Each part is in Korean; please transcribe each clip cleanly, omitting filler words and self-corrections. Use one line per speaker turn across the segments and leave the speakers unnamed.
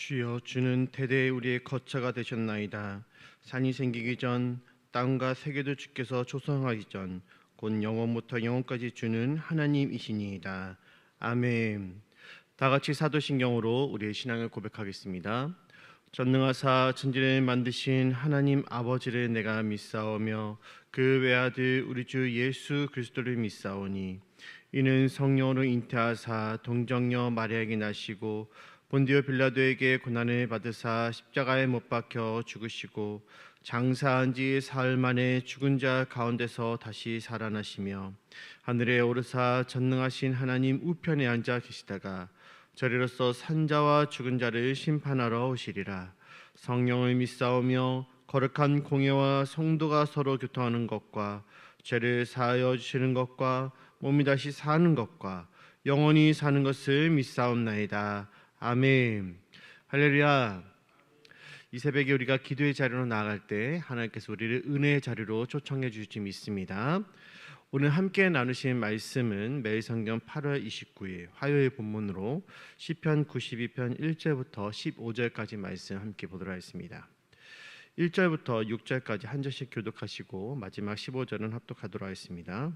주여, 주는 대대에 우리의 거처가 되셨나이다. 산이 생기기 전, 땅과 세계도 주께서 조성하기 전, 곧 영원부터 영원까지 주는 하나님이시니이다. 아멘. 다 같이 사도신경으로 우리의 신앙을 고백하겠습니다. 전능하사 천지를 만드신 하나님 아버지를 내가 믿사오며 그 외아들 우리 주 예수 그리스도를 믿사오니, 이는 성령으로 잉태하사 동정녀 마리아에게 나시고 본디오 빌라도에게 고난을 받으사 십자가에 못 박혀 죽으시고 장사한 지 사흘 만에 죽은 자 가운데서 다시 살아나시며 하늘에 오르사 전능하신 하나님 우편에 앉아 계시다가 저리로서 산자와 죽은 자를 심판하러 오시리라. 성령을 믿사오며 거룩한 공예와 성도가 서로 교통하는 것과 죄를 사하여 주시는 것과 몸이 다시 사는 것과 영원히 사는 것을 믿사옵나이다. 아멘. 할렐루야. 이 새벽에 우리가 기도의 자리로 나아갈 때 하나님께서 우리를 은혜의 자리로 초청해 주실지 믿습니다. 오늘 함께 나누신 말씀은 매일성경 8월 29일 화요일 본문으로 시편 92편 1절부터 15절까지 말씀 함께 보도록 하겠습니다. 1절부터 6절까지 한 절씩 교독하시고 마지막 15절은 합독하도록 하겠습니다.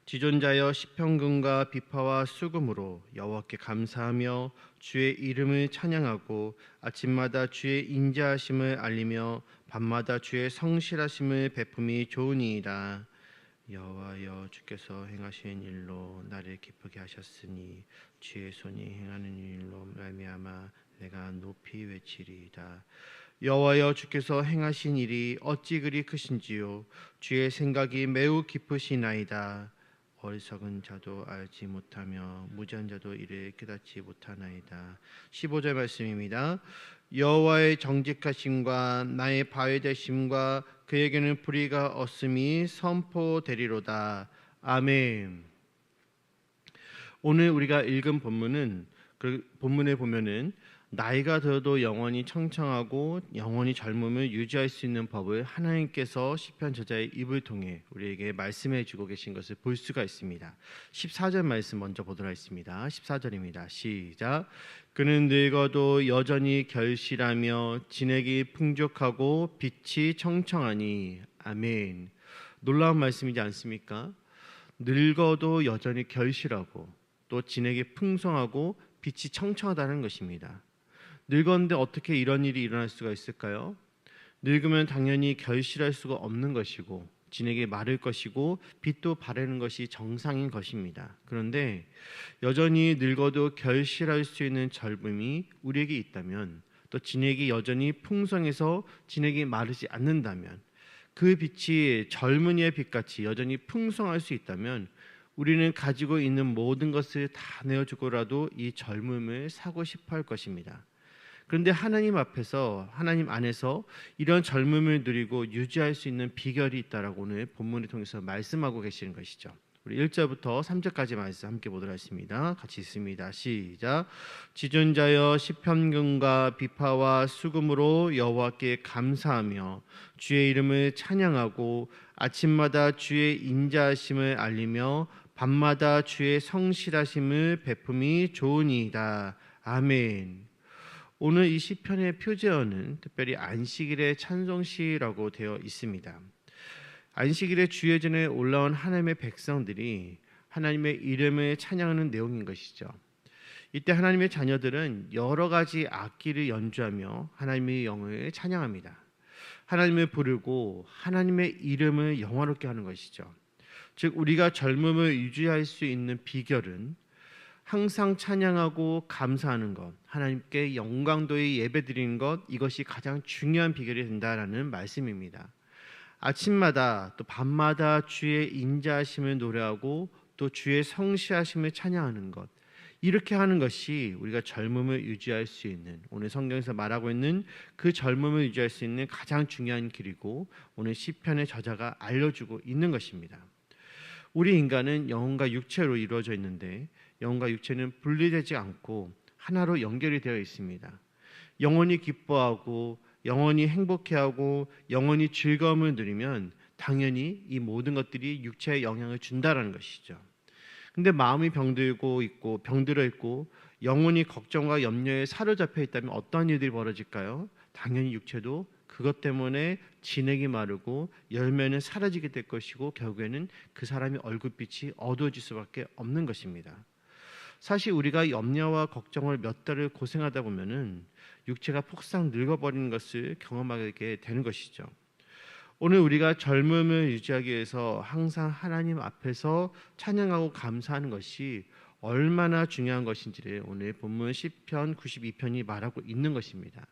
지존자여, 시편금과 비파와 수금으로 여호와께 감사하며 주의 이름을 찬양하고 아침마다 주의 인자하심을 알리며 밤마다 주의 성실하심을 베품이 좋으니이다. 여호와여, 주께서 행하신 일로 나를 기쁘게 하셨으니 주의 손이 행하는 일로 말미암아 내가 높이 외치리이다. 여호와여, 주께서 행하신 일이 어찌 그리 크신지요. 주의 생각이 매우 깊으시나이다. 어리석은 자도 알지 못하며 무지한 자도 이를 깨닫지 못하나이다. 15절 말씀입니다. 여호와의 정직하심과 나의 바위되심과 그에게는 불의가 없음이 선포되리로다. 아멘. 오늘 우리가 읽은 본문은, 그 본문에 보면은 나이가 들어도 영원히 청청하고 영원히 젊음을 유지할 수 있는 법을 하나님께서 시편 저자의 입을 통해 우리에게 말씀해 주고 계신 것을 볼 수가 있습니다. 14절 말씀 먼저 보도록 하겠습니다. 14절입니다. 시작. 그는 늙어도 여전히 결실하며 진액이 풍족하고 빛이 청청하니. 아멘. 놀라운 말씀이지 않습니까? 늙어도 여전히 결실하고 또 진액이 풍성하고 빛이 청청하다는 것입니다. 늙었는데 어떻게 이런 일이 일어날 수가 있을까요? 늙으면 당연히 결실할 수가 없는 것이고 진액이 마를 것이고 빛도 바라는 것이 정상인 것입니다. 그런데 여전히 늙어도 결실할 수 있는 젊음이 우리에게 있다면, 또 진액이 여전히 풍성해서 진액이 마르지 않는다면, 그 빛이 젊은이의 빛같이 여전히 풍성할 수 있다면 우리는 가지고 있는 모든 것을 다 내어주고라도 이 젊음을 사고 싶어 할 것입니다. 그런데 하나님 앞에서, 하나님 안에서 이런 젊음을 누리고 유지할 수 있는 비결이 있다라고 오늘 본문을 통해서 말씀하고 계시는 것이죠. 우리 1절부터 3절까지 말씀 함께 보도록 하겠습니다. 같이 읽습니다. 시작. 지존자여, 시편금과 비파와 수금으로 여호와께 감사하며 주의 이름을 찬양하고 아침마다 주의 인자하심을 알리며 밤마다 주의 성실하심을 베품이 좋으니이다. 아멘. 오늘 이 시편의 표제어는 특별히 안식일의 찬송시라고 되어 있습니다. 안식일의 주예전에 올라온 하나님의 백성들이 하나님의 이름을 찬양하는 내용인 것이죠. 이때 하나님의 자녀들은 여러 가지 악기를 연주하며 하나님의 영을 찬양합니다. 하나님을 부르고 하나님의 이름을 영화롭게 하는 것이죠. 즉, 우리가 젊음을 유지할 수 있는 비결은 항상 찬양하고 감사하는 것, 하나님께 영광도의 예배드리는 것, 이것이 가장 중요한 비결이 된다라는 말씀입니다. 아침마다 또 밤마다 주의 인자하심을 노래하고 또 주의 성실하심을 찬양하는 것, 이렇게 하는 것이 우리가 젊음을 유지할 수 있는, 오늘 성경에서 말하고 있는 그 젊음을 유지할 수 있는 가장 중요한 길이고 오늘 시편의 저자가 알려주고 있는 것입니다. 우리 인간은 영혼과 육체로 이루어져 있는데 영혼과 육체는 분리되지 않고 하나로 연결이 되어 있습니다. 영혼이 기뻐하고 영혼이 행복해하고 영혼이 즐거움을 누리면 당연히 이 모든 것들이 육체에 영향을 준다라는 것이죠. 근데 마음이 병들어 있고 영혼이 걱정과 염려에 사로잡혀 있다면 어떠한 일들이 벌어질까요? 당연히 육체도 그것 때문에 진액이 마르고 열매는 사라지게 될 것이고 결국에는 그 사람의 얼굴빛이 어두워질 수밖에 없는 것입니다. 사실 우리가 염려와 걱정을 몇 달을 고생하다 보면은 육체가 폭삭 늙어버리는 것을 경험하게 되는 것이죠. 오늘 우리가 젊음을 유지하기 위해서 항상 하나님 앞에서 찬양하고 감사하는 것이 얼마나 중요한 것인지를 오늘 본문 시편 92편이 말하고 있는 것입니다.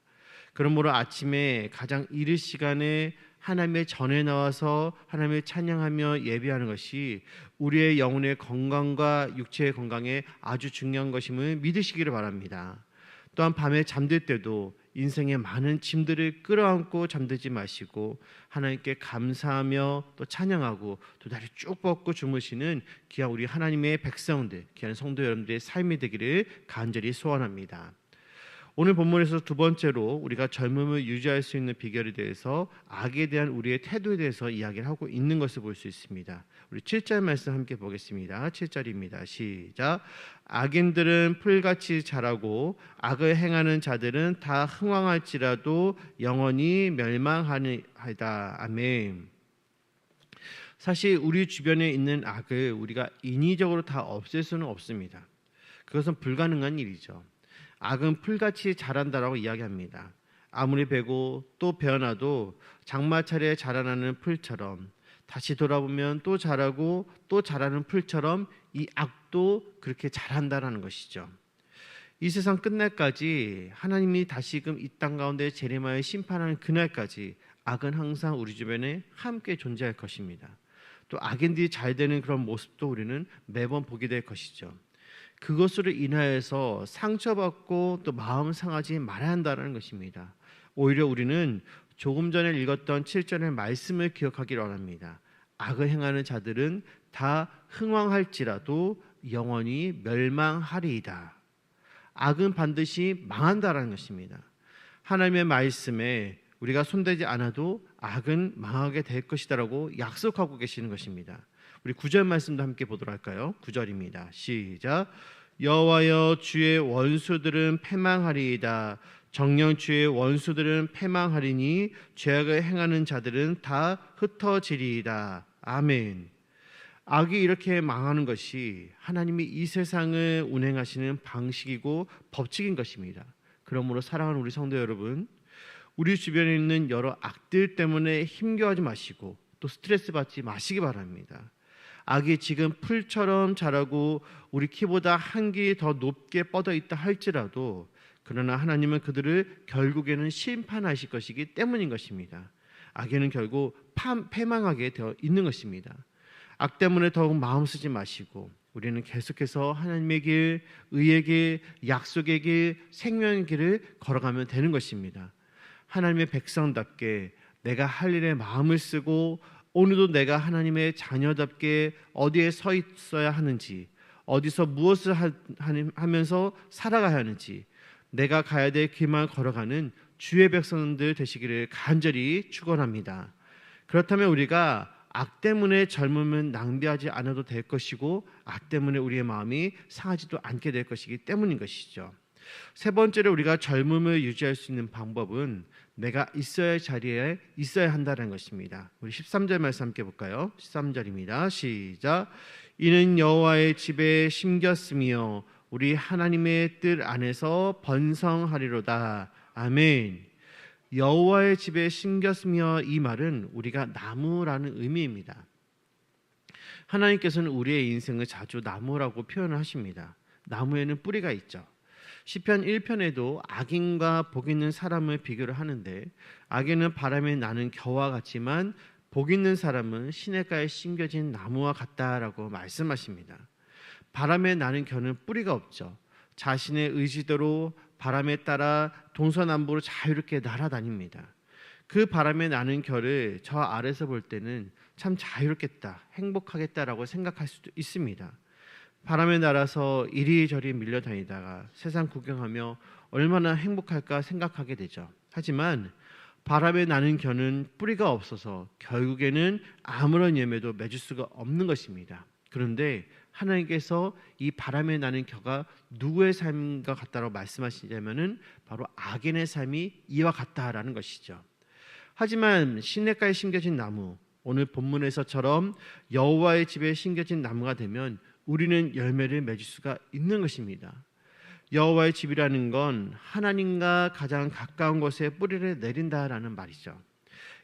그러므로 아침에 가장 이른 시간에 하나님의 전에 나와서 하나님을 찬양하며 예배하는 것이 우리의 영혼의 건강과 육체의 건강에 아주 중요한 것임을 믿으시기를 바랍니다. 또한 밤에 잠들 때도 인생의 많은 짐들을 끌어안고 잠들지 마시고 하나님께 감사하며 또 찬양하고 또 다리 쭉 뻗고 주무시는 귀한 우리 하나님의 백성들, 귀한 성도 여러분들의 삶이 되기를 간절히 소원합니다. 오늘 본문에서 두 번째로 우리가 젊음을 유지할 수 있는 비결에 대해서 악에 대한 우리의 태도에 대해서 이야기를 하고 있는 것을 볼 수 있습니다. 우리 7절 말씀 함께 보겠습니다. 7절입니다. 시작. 악인들은 풀같이 자라고 악을 행하는 자들은 다 흥왕할지라도 영원히 멸망하리이다. 아멘. 사실 우리 주변에 있는 악을 우리가 인위적으로 다 없앨 수는 없습니다. 그것은 불가능한 일이죠. 악은 풀같이 자란다라고 이야기합니다. 아무리 베고 또 베어놔도 장마철에 자라나는 풀처럼 다시 돌아보면 또 자라고 또 자라는 풀처럼 이 악도 그렇게 자란다라는 것이죠. 이 세상 끝날까지 하나님이 다시금 이 땅 가운데 재림하여 심판하는 그날까지 악은 항상 우리 주변에 함께 존재할 것입니다. 또 악인들이 잘 되는 그런 모습도 우리는 매번 보게 될 것이죠. 그것으로 인하여서 상처받고 또 마음 상하지 말아야 한다는 것입니다. 오히려 우리는 조금 전에 읽었던 7절의 말씀을 기억하기를 원합니다. 악을 행하는 자들은 다 흥왕할지라도 영원히 멸망하리이다. 악은 반드시 망한다라는 것입니다. 하나님의 말씀에 우리가 손대지 않아도 악은 망하게 될 것이다라고 약속하고 계시는 것입니다. 우리 9절 말씀도 함께 보도록 할까요? 9절입니다. 시작. 여호와여 주의 원수들은 패망하리이다. 정녕 주의 원수들은 패망하리니 죄악을 행하는 자들은 다 흩어지리이다. 아멘. 악이 이렇게 망하는 것이 하나님이 이 세상을 운행하시는 방식이고 법칙인 것입니다. 그러므로 사랑하는 우리 성도 여러분, 우리 주변에 있는 여러 악들 때문에 힘겨워하지 마시고 또 스트레스 받지 마시기 바랍니다. 악이 지금 풀처럼 자라고 우리 키보다 한 기 더 높게 뻗어 있다 할지라도 그러나 하나님은 그들을 결국에는 심판하실 것이기 때문인 것입니다. 악에는 결국 패망하게 되어 있는 것입니다. 악 때문에 더욱 마음 쓰지 마시고 우리는 계속해서 하나님의 길, 의의 길, 약속의 길, 생명의 길을 걸어가면 되는 것입니다. 하나님의 백성답게 내가 할 일에 마음을 쓰고 오늘도 내가 하나님의 자녀답게 어디에 서 있어야 하는지, 어디서 무엇을 하면서 살아가야 하는지, 내가 가야 될 길만 걸어가는 주의 백성들 되시기를 간절히 축원합니다. 그렇다면 우리가 악 때문에 젊음은 낭비하지 않아도 될 것이고 악 때문에 우리의 마음이 상하지도 않게 될 것이기 때문인 것이죠. 세 번째로 우리가 젊음을 유지할 수 있는 방법은 내가 있어야 할 자리에 있어야 한다는 것입니다. 우리 13절 말씀 함께 볼까요? 13절입니다. 시작. 이는 여호와의 집에 심겼으며 우리 하나님의 뜻 안에서 번성하리로다. 아멘. 여호와의 집에 심겼으며 이 말은 우리가 나무라는 의미입니다. 하나님께서는 우리의 인생을 자주 나무라고 표현을 하십니다. 나무에는 뿌리가 있죠. 시편 1편에도 악인과 복 있는 사람을 비교를 하는데 악인은 바람에 나는 겨와 같지만 복 있는 사람은 시냇가에 심겨진 나무와 같다라고 말씀하십니다. 바람에 나는 겨는 뿌리가 없죠. 자신의 의지대로 바람에 따라 동서남북으로 자유롭게 날아다닙니다. 그 바람에 나는 겨를 저 아래서 볼 때는 참 자유롭겠다, 행복하겠다라고 생각할 수도 있습니다. 바람에 날아서 이리저리 밀려다니다가 세상 구경하며 얼마나 행복할까 생각하게 되죠. 하지만 바람에 나는 겨는 뿌리가 없어서 결국에는 아무런 열매도 맺을 수가 없는 것입니다. 그런데 하나님께서 이 바람에 나는 겨가 누구의 삶과 같다고 말씀하시냐면은 바로 악인의 삶이 이와 같다라는 것이죠. 하지만 시냇가에 심겨진 나무, 오늘 본문에서처럼 여호와의 집에 심겨진 나무가 되면 우리는 열매를 맺을 수가 있는 것입니다. 여호와의 집이라는 건 하나님과 가장 가까운 곳에 뿌리를 내린다라는 말이죠.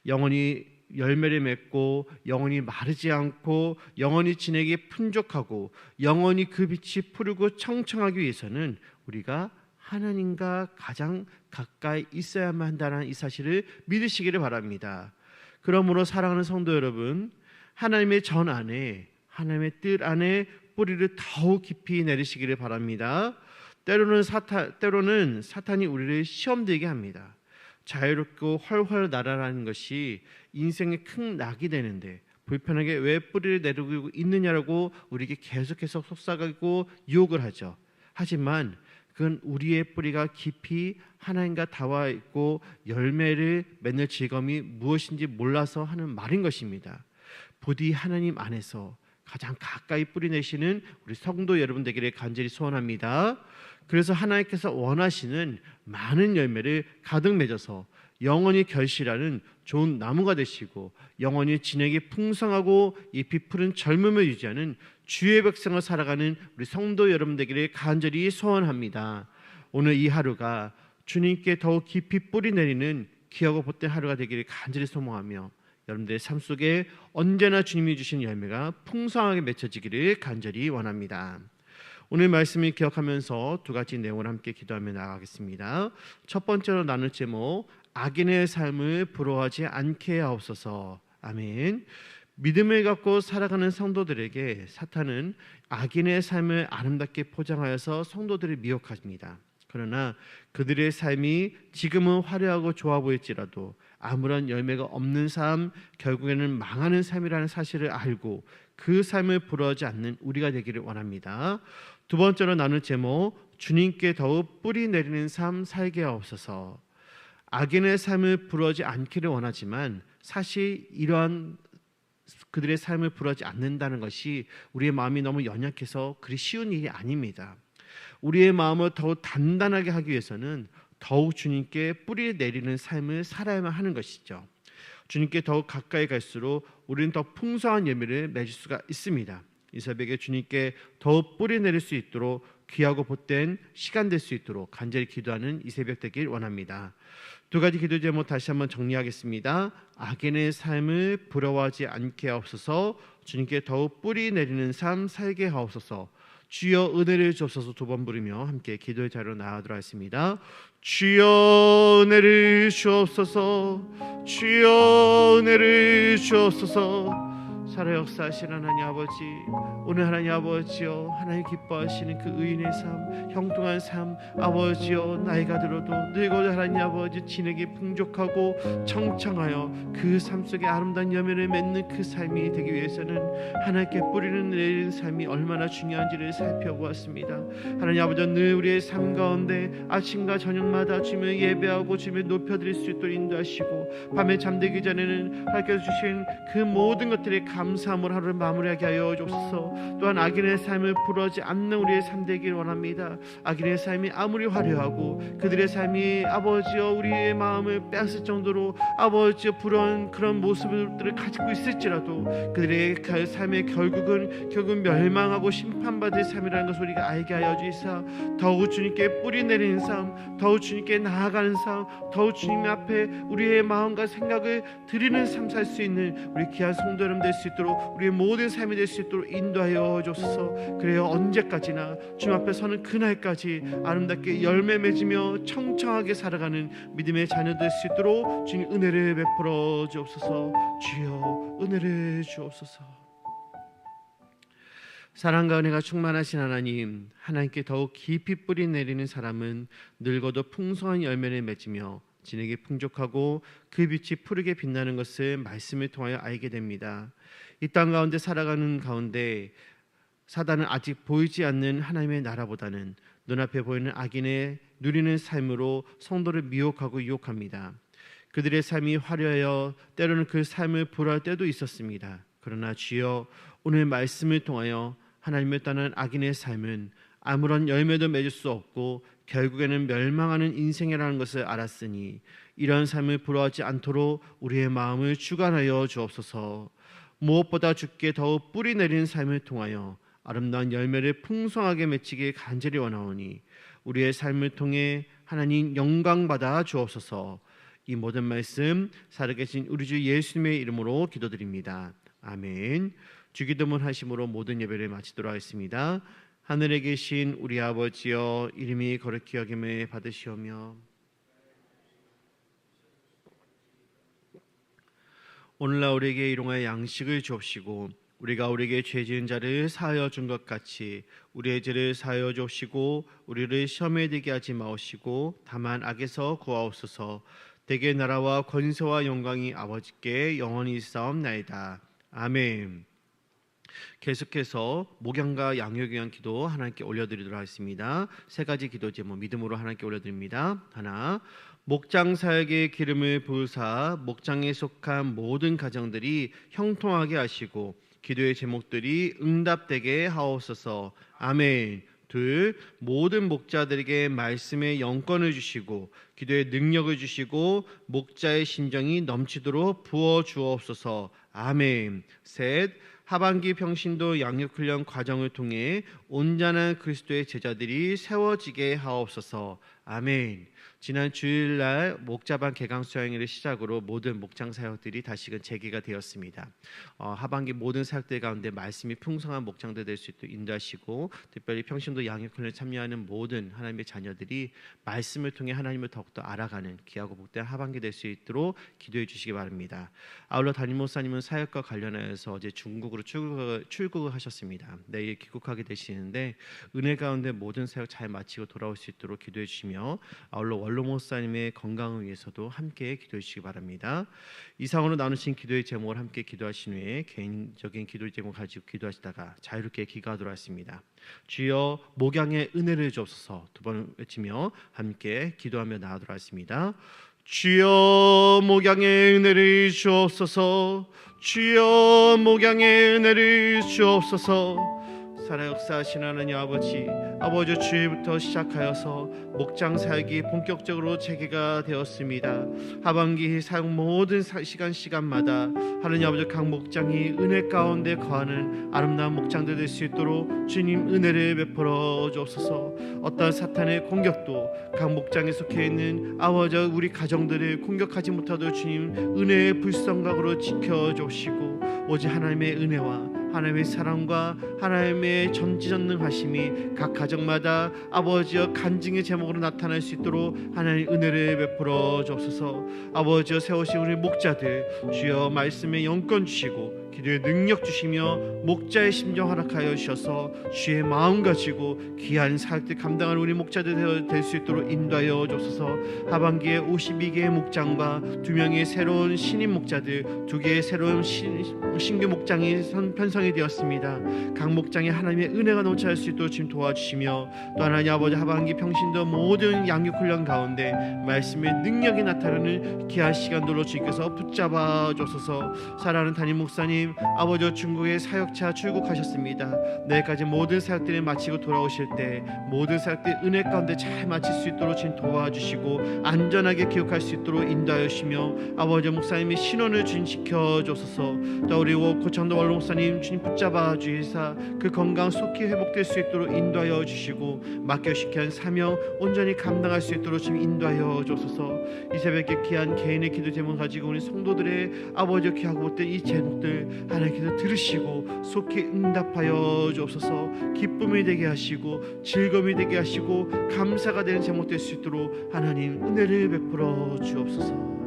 영원히 열매를 맺고 영원히 마르지 않고 영원히 진액이 풍족하고 영원히 그 빛이 푸르고 청청하기 위해서는 우리가 하나님과 가장 가까이 있어야만 한다는 이 사실을 믿으시기를 바랍니다. 그러므로 사랑하는 성도 여러분, 하나님의 전 안에, 하나님의 뜻 안에 뿌리를 더욱 깊이 내리시기를 바랍니다. 때로는 사탄이 우리를 시험되게 합니다. 자유롭고 훨훨 날아가는 것이 인생의 큰 낙이 되는데 불편하게 왜 뿌리를 내리고 있느냐라고 우리에게 계속해서 속삭이고 유혹을 하죠. 하지만 그건 우리의 뿌리가 깊이 하나님과 닿아 있고 열매를 맺는 즐거움이 무엇인지 몰라서 하는 말인 것입니다. 부디 하나님 안에서 가장 가까이 뿌리내시는 우리 성도 여러분 되기를 간절히 소원합니다. 그래서 하나님께서 원하시는 많은 열매를 가득 맺어서 영원히 결실하는 좋은 나무가 되시고 영원히 진액이 풍성하고 잎이 푸른 젊음을 유지하는 주의 백성을 살아가는 우리 성도 여러분 되기를 간절히 소원합니다. 오늘 이 하루가 주님께 더욱 깊이 뿌리 내리는 귀하고 복된 하루가 되기를 간절히 소망하며 여러분들의 삶 속에 언제나 주님이 주신 열매가 풍성하게 맺혀지기를 간절히 원합니다. 오늘 말씀을 기억하면서 두 가지 내용을 함께 기도하며 나가겠습니다. 첫 번째로 나눌 제목, 악인의 삶을 부러워하지 않게 하옵소서. 아멘. 믿음을 갖고 살아가는 성도들에게 사탄은 악인의 삶을 아름답게 포장하여서 성도들을 미혹합니다. 그러나 그들의 삶이 지금은 화려하고 좋아 보일지라도 아무런 열매가 없는 삶, 결국에는 망하는 삶이라는 사실을 알고 그 삶을 부러워하지 않는 우리가 되기를 원합니다. 두 번째로 나눌 제목, 주님께 더욱 뿌리 내리는 삶 살게 하옵소서. 악인의 삶을 부러워하지 않기를 원하지만 사실 이러한 그들의 삶을 부러워하지 않는다는 것이 우리의 마음이 너무 연약해서 그리 쉬운 일이 아닙니다. 우리의 마음을 더욱 단단하게 하기 위해서는 더욱 주님께 뿌리 내리는 삶을 살아야만 하는 것이죠. 주님께 더욱 가까이 갈수록 우리는 더 풍성한 열매를 맺을 수가 있습니다. 이 새벽에 주님께 더욱 뿌리 내릴 수 있도록 귀하고 복된 시간 될 수 있도록 간절히 기도하는 이 새벽 되길 원합니다. 두 가지 기도 제목 다시 한번 정리하겠습니다. 악인의 삶을 부러워하지 않게 하옵소서. 주님께 더욱 뿌리 내리는 삶 살게 하옵소서. 주여 은혜를 주옵소서. 두 번 부르며 함께 기도의 자리로 나아가도록 하겠습니다. 주여 은혜를 주옵소서. 주여 은혜를 주옵소서. 살아 역사하시는 하나님 아버지, 오늘 하나님 아버지여, 하나님 기뻐하시는 그 의인의 삶, 형통한 삶, 아버지여, 나이가 들어도 늙어도 하나님 아버지 진액이 풍족하고 청청하여 그 삶 속에 아름다운 열매를 맺는 그 삶이 되기 위해서는 하나님께 뿌리는 내리는 삶이 얼마나 중요한지를 살펴보았습니다. 하나님 아버지, 늘 우리의 삶 가운데 아침과 저녁마다 주님을 예배하고 주님을 높여드릴 수 있도록 인도하시고 밤에 잠들기 전에는 하나님께서 주신 그 모든 것들에 감사함으로 하루를 마무리하게 하여 주옵소서. 또한 악인의 삶을 부러워하지 않는 우리의 삶 되길 원합니다. 악인의 삶이 아무리 화려하고 그들의 삶이 아버지여 우리의 마음을 빼앗을 정도로 아버지여 부러운 그런 모습들을 가지고 있을지라도 그들의 삶의 결국 멸망하고 심판받을 삶이라는 것을 우리가 알게 하여 주시사 더욱 주님께 뿌리 내리는 삶, 더욱 주님께 나아가는 삶, 더욱 주님 앞에 우리의 마음과 생각을 드리는 삶 살 수 있는 우리 귀한 성도 여러분 될 수 있도록 우리의 모든 삶이 될 수 있도록 인도하여 주소서. 그래요, 언제까지나 주님 앞에 서는 그날까지 아름답게 열매 맺으며 청청하게 살아가는 믿음의 자녀 될 수 있도록 주님 은혜를 베풀어 주옵소서. 주여 은혜를 주옵소서. 사랑과 은혜가 충만하신 하나님, 하나님께 더욱 깊이 뿌리 내리는 사람은 늙어도 풍성한 열매를 맺으며 진액이 풍족하고 그 빛이 푸르게 빛나는 것을 말씀을 통하여 알게 됩니다. 이 땅 가운데 살아가는 가운데 사단은 아직 보이지 않는 하나님의 나라보다는 눈앞에 보이는 악인의 누리는 삶으로 성도를 미혹하고 유혹합니다. 그들의 삶이 화려하여 때로는 그 삶을 부러워할 때도 있었습니다. 그러나 주여, 오늘 말씀을 통하여 하나님을 떠난 악인의 삶은 아무런 열매도 맺을 수 없고 결국에는 멸망하는 인생이라는 것을 알았으니 이런 삶을 부러워하지 않도록 우리의 마음을 주관하여 주옵소서. 무엇보다 주께 더욱 뿌리 내리는 삶을 통하여 아름다운 열매를 풍성하게 맺히길 간절히 원하오니 우리의 삶을 통해 하나님 영광 받아 주옵소서. 이 모든 말씀 살아계신 우리 주 예수님의 이름으로 기도드립니다. 아멘. 주기도문 하심으로 모든 예배를 마치도록 하겠습니다. 하늘에 계신 우리 아버지여, 이름이 거룩히 여김을 받으시오며 오늘날 우리에게 일용할 양식을 주옵시고 우리가 우리에게 죄 지은 자를 사하여 준 것 같이 우리의 죄를 사하여 주옵시고 우리를 시험에 들게 하지 마옵시고 다만 악에서 구하옵소서. 대개 나라와 권세와 영광이 아버지께 영원히 있사옵나이다. 아멘. 계속해서 목양과 양육에 위한 기도 하나님께 올려드리도록 하겠습니다. 세 가지 기도 제목 믿음으로 하나님께 올려드립니다. 하나, 목장 사역에 기름을 부으사 목장에 속한 모든 가정들이 형통하게 하시고 기도의 제목들이 응답되게 하옵소서. 아멘. 둘, 모든 목자들에게 말씀의 영권을 주시고 기도의 능력을 주시고 목자의 심정이 넘치도록 부어 주옵소서. 아멘. 셋, 하반기 평신도 양육훈련 과정을 통해 온전한 그리스도의 제자들이 세워지게 하옵소서. 아멘. 지난 주일날 목자반 개강 수양회를 시작으로 모든 목장 사역들이 다시금 재개가 되었습니다. 하반기 모든 사역들 가운데 말씀이 풍성한 목장들 될 수 있도록 인도하시고 특별히 평신도 양육훈련에 참여하는 모든 하나님의 자녀들이 말씀을 통해 하나님을 더욱더 알아가는 귀하고 복된 하반기 될 수 있도록 기도해 주시기 바랍니다. 아울러 담임 목사님은 사역과 관련해서 어제 중국으로 출국을 하셨습니다. 내일 귀국하게 되시는데 은혜 가운데 모든 사역 잘 마치고 돌아올 수 있도록 기도해 주시며 아울러 원로 목사님의 건강을 위해서도 함께 기도해 주시기 바랍니다. 이상으로 나누신 기도의 제목을 함께 기도하신 후에 개인적인 기도의 제목 가지고 기도하시다가 자유롭게 기도하도록 하겠습니다. 주여, 목양의 은혜를 주옵소서. 두 번 외치며 함께 기도하며 나아가도록 하겠습니다. 주여, 목양의 은혜를 주옵소서. 주여, 목양의 은혜를 주옵소서. 살아 역사하신 하나님 아버지 주일부터 시작하여서 목장 사역이 본격적으로 재개가 되었습니다. 하반기 사역 모든 시간마다 하나님 아버지 각 목장이 은혜 가운데 거하는 아름다운 목장들 될 수 있도록 주님 은혜를 베풀어 주옵소서. 어떤 사탄의 공격도 각 목장에 속해 있는 아버지 우리 가정들을 공격하지 못하도록 주님 은혜의 불성각으로 지켜 주시고 오직 하나님의 은혜와 하나님의 사랑과 하나님의 전지전능하심이 각 가정마다 아버지여 간증의 제목으로 나타날 수 있도록 하나님의 은혜를 베풀어 주옵소서. 아버지여 세우신 우리 목자들 주여 말씀의 영권 주시고 기도의 능력 주시며 목자의 심정 허락하여 주셔서 주의 마음 가지고 귀한 사역들 감당하는 우리 목자들 될 수 있도록 인도하여 주옵소서. 하반기에 52개의 목장과 2명의 새로운 신임 목자들 2개의 새로운 신규 목장이 편성이 되었습니다. 각 목장에 하나님의 은혜가 넘쳐날 수 있도록 지금 도와주시며 또 하나님 아버지 하반기 평신도 모든 양육훈련 가운데 말씀의 능력이 나타나는 귀한 시간들로 주께서 붙잡아 주소서. 사랑하는 담임 목사님 아버지 중국에 사역차 출국하셨습니다. 내일까지 모든 사역들을 마치고 돌아오실 때 모든 사역들 은혜 가운데 잘 마칠 수 있도록 지금 도와주시고 안전하게 기억할 수 있도록 인도하여 주시며 아버지 목사님의 신원을 주님 지켜주소서. 또 우리 고창도 원로 목사님 주님 붙잡아 주시사 그 건강 속히 회복될 수 있도록 인도하여 주시고 맡겨주시게 한 사명 온전히 감당할 수 있도록 지금 인도하여 주소서. 이 새벽에 귀한 개인의 기도 제목 가지고 우리 성도들의 아버지 귀하고 못된 이 제목들 하나님께서 들으시고 속히 응답하여 주옵소서. 기쁨이 되게 하시고 즐거움이 되게 하시고 감사가 되는 제목 될 수 있도록 하나님 은혜를 베풀어 주옵소서.